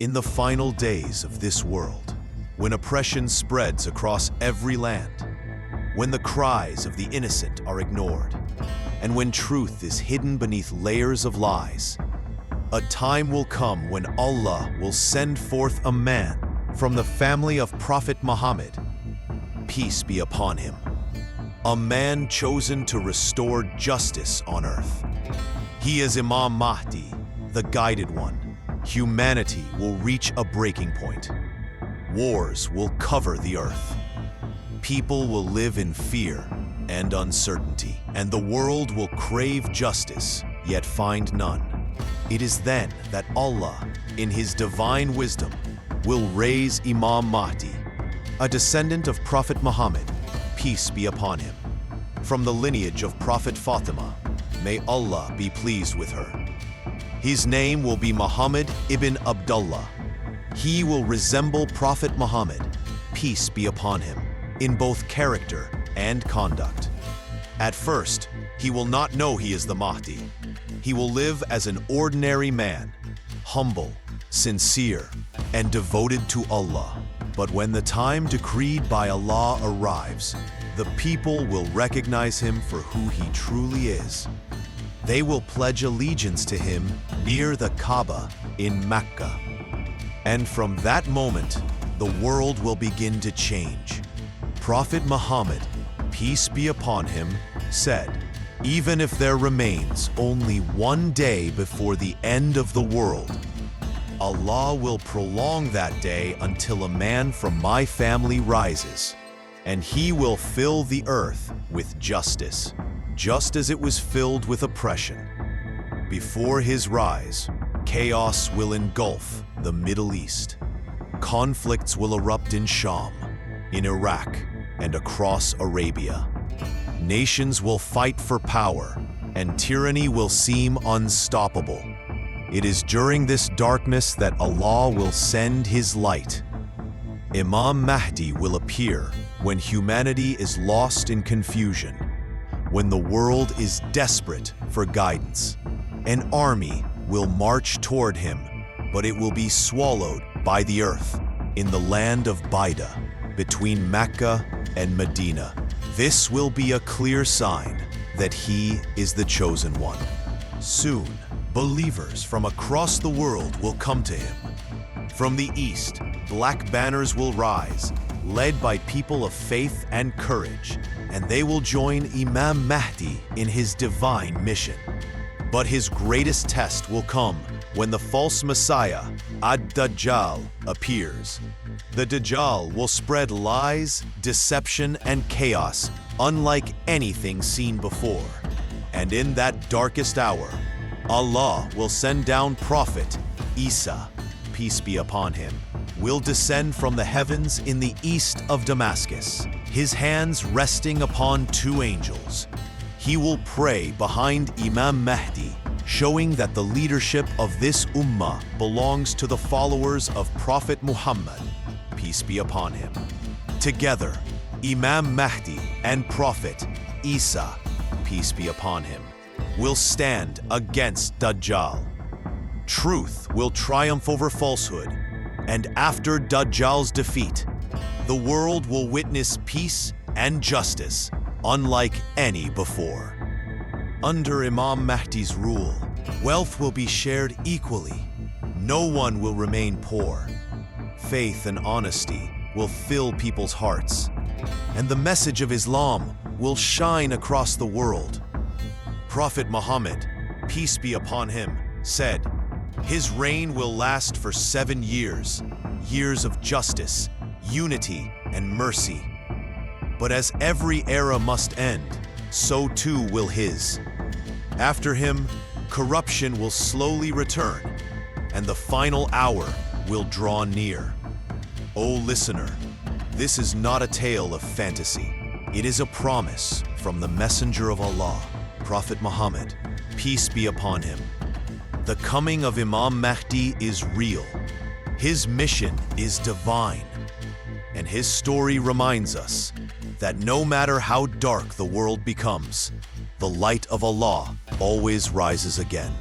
In the final days of this world, when oppression spreads across every land, when the cries of the innocent are ignored, and when truth is hidden beneath layers of lies, a time will come when Allah will send forth a man from the family of Prophet Muhammad, peace be upon him, a man chosen to restore justice on earth. He is Imam Mahdi, the guided one. Humanity will reach a breaking point. Wars will cover the earth. People will live in fear and uncertainty, and the world will crave justice, yet find none. It is then that Allah, in His divine wisdom, will raise Imam Mahdi, a descendant of Prophet Muhammad, peace be upon him, from the lineage of Prophet Fatima. May Allah be pleased with her. His name will be Muhammad ibn Abdullah. He will resemble Prophet Muhammad, peace be upon him, in both character and conduct. At first, he will not know he is the Mahdi. He will live as an ordinary man, humble, sincere, and devoted to Allah. But when the time decreed by Allah arrives, the people will recognize him for who he truly is. They will pledge allegiance to him near the Kaaba in Mecca. And from that moment, the world will begin to change. Prophet Muhammad, peace be upon him, said, "Even if there remains only one day before the end of the world, Allah will prolong that day until a man from my family rises, and he will fill the earth with justice, just as it was filled with oppression. Before his rise, chaos will engulf the Middle East. Conflicts will erupt in Sham, in Iraq, and across Arabia. Nations will fight for power, and tyranny will seem unstoppable. It is during this darkness that Allah will send His light. Imam Mahdi will appear when humanity is lost in confusion, when the world is desperate for guidance. An army will march toward him, but it will be swallowed by the earth in the land of Baida, between Mecca and Medina. This will be a clear sign that he is the chosen one. Soon, believers from across the world will come to him. From the east, black banners will rise, led by people of faith and courage, and they will join Imam Mahdi in his divine mission. But his greatest test will come when the false Messiah, Dajjal, appears. The Dajjal will spread lies, deception, and chaos unlike anything seen before. And in that darkest hour, Allah will send down Prophet Isa, peace be upon him, will descend from the heavens in the east of Damascus, his hands resting upon two angels. He will pray behind Imam Mahdi, showing that the leadership of this ummah belongs to the followers of Prophet Muhammad, peace be upon him. Together, Imam Mahdi and Prophet Isa, peace be upon him, will stand against Dajjal. Truth will triumph over falsehood, and after Dajjal's defeat, the world will witness peace and justice unlike any before. Under Imam Mahdi's rule, wealth will be shared equally. No one will remain poor. Faith and honesty will fill people's hearts, and the message of Islam will shine across the world. Prophet Muhammad, peace be upon him, said, "His reign will last for 7 years, years of justice, unity, and mercy. But as every era must end, so too will his. After him, corruption will slowly return, and the final hour will draw near." O listener, this is not a tale of fantasy. It is a promise from the Messenger of Allah, Prophet Muhammad, peace be upon him. The coming of Imam Mahdi is real. His mission is divine, and his story reminds us that no matter how dark the world becomes, the light of Allah always rises again.